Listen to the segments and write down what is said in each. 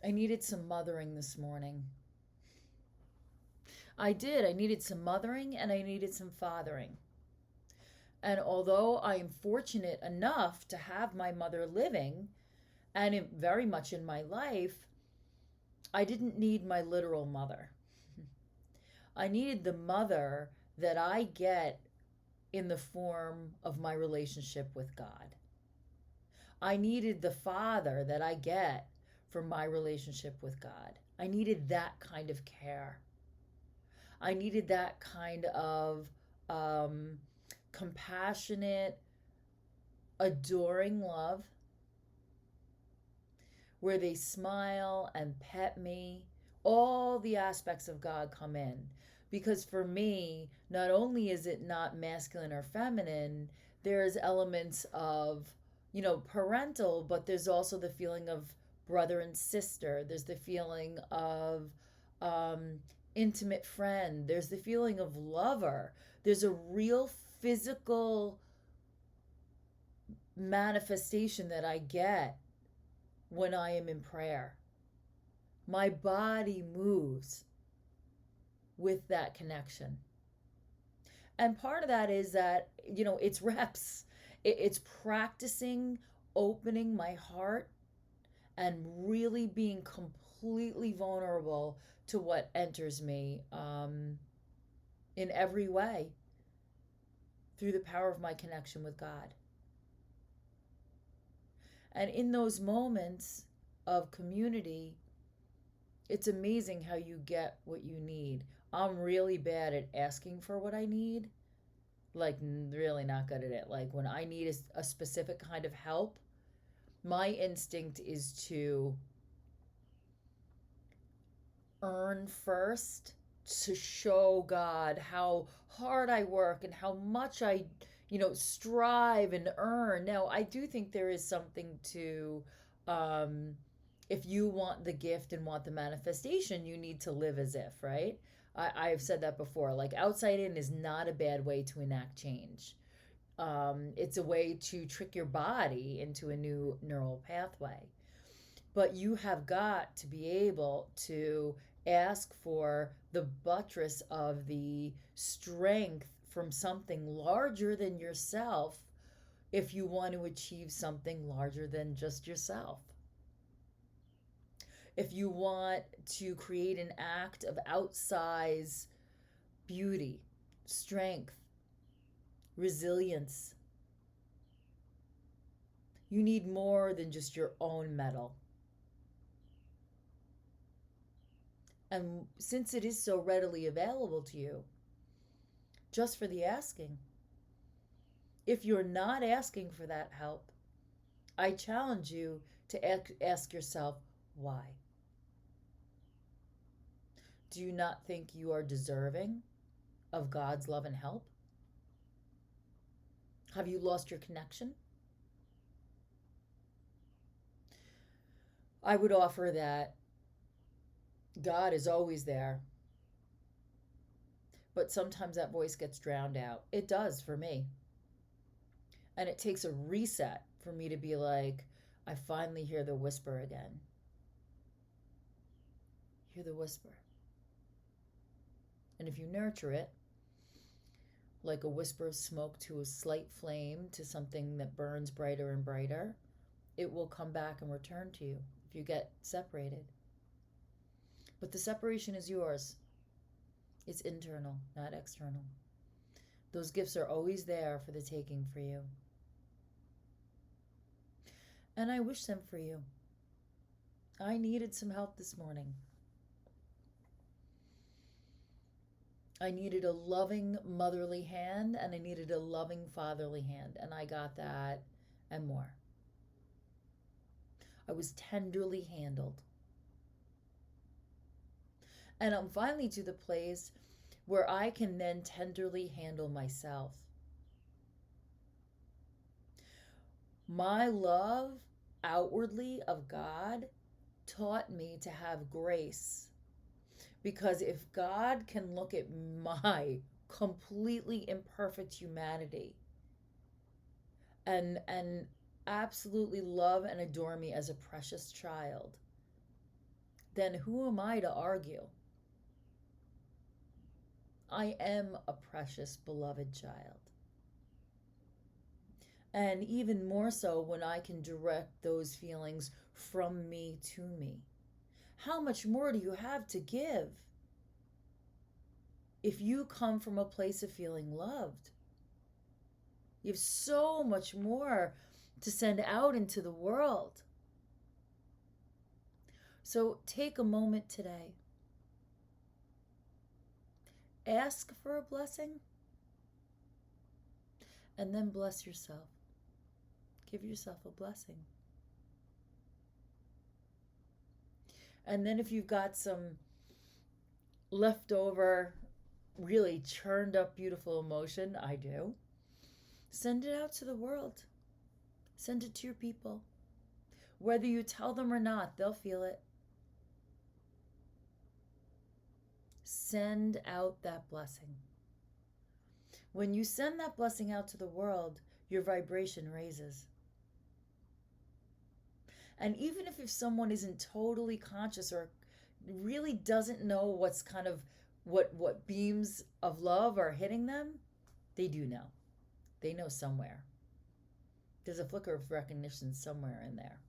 I needed some mothering this morning. I did. I needed some mothering and I needed some fathering. And although I am fortunate enough to have my mother living and very much in my life, I didn't need my literal mother. I needed the mother that I get in the form of my relationship with God. I needed the father that I get from my relationship with God. I needed that kind of care. I needed that kind of um, compassionate, adoring love where they smile and pet me. All the aspects of God come in. Because for me, not only is it not masculine or feminine, there's elements of, parental, but there's also the feeling of brother and sister. There's the feeling of um, intimate friend. There's the feeling of lover. There's a real physical manifestation that I get when I am in prayer. My body moves with that connection. And part of that is that, it's reps. It's practicing opening my heart and really being completely vulnerable to what enters me in every way through the power of my connection with God. And in those moments of community, it's amazing how you get what you need. I'm really bad at asking for what I need. Like, really not good at it. Like, when I need a specific kind of help, my instinct is to earn first to show God how hard I work and how much I, strive and earn. Now, I do think there is something to, um, if you want the gift and want the manifestation, you need to live as if, right? I've said that before. Like, outside in is not a bad way to enact change. It's a way to trick your body into a new neural pathway. But you have got to be able to ask for the buttress of the strength from something larger than yourself if you want to achieve something larger than just yourself. If you want to create an act of outsize beauty, strength, resilience, you need more than just your own metal. And since it is so readily available to you, just for the asking, if you're not asking for that help, I challenge you to ask yourself, why? Do you not think you are deserving of God's love and help? Have you lost your connection? I would offer that God is always there, but sometimes that voice gets drowned out. It does for me. And it takes a reset for me to be like, I finally hear the whisper again. Hear the whisper. And if you nurture it, like a whisper of smoke to a slight flame to something that burns brighter and brighter, it will come back and return to you if you get separated. But the separation is yours. It's internal, not external. Those gifts are always there for the taking for you. And I wish them for you. I needed some help this morning. I needed a loving motherly hand and I needed a loving fatherly hand. And I got that and more. I was tenderly handled. And I'm finally to the place where I can then tenderly handle myself. My love outwardly of God taught me to have grace. Because if God can look at my completely imperfect humanity and absolutely love and adore me as a precious child, then who am I to argue? I am a precious, beloved child. And even more so when I can direct those feelings from me to me. How much more do you have to give if you come from a place of feeling loved? You have so much more to send out into the world. So take a moment today. Ask for a blessing and then bless yourself. Give yourself a blessing. And then if you've got some leftover, really churned up, beautiful emotion, I do, send it out to the world. Send it to your people. Whether you tell them or not, they'll feel it. Send out that blessing. When you send that blessing out to the world, your vibration raises. And even if someone isn't totally conscious or really doesn't know what's kind of what beams of love are hitting them, they do know. They know somewhere. There's a flicker of recognition somewhere in there.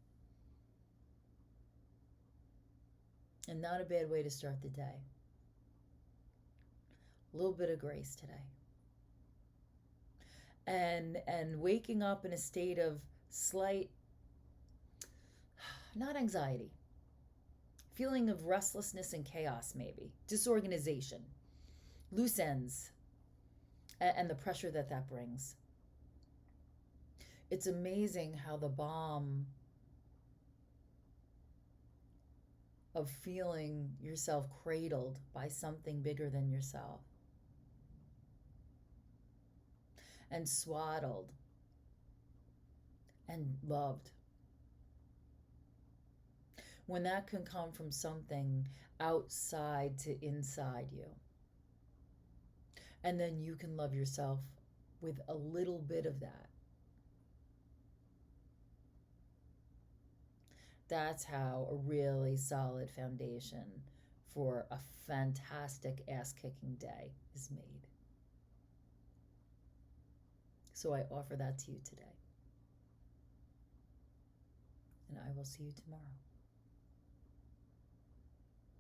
And not a bad way to start the day. A little bit of grace today. And waking up in a state of slight, not anxiety, feeling of restlessness and chaos, maybe disorganization, loose ends, and the pressure that brings. It's amazing how the balm of feeling yourself cradled by something bigger than yourself and swaddled and loved, when that can come from something outside to inside you. And then you can love yourself with a little bit of that. That's how a really solid foundation for a fantastic ass-kicking day is made. So I offer that to you today. And I will see you tomorrow.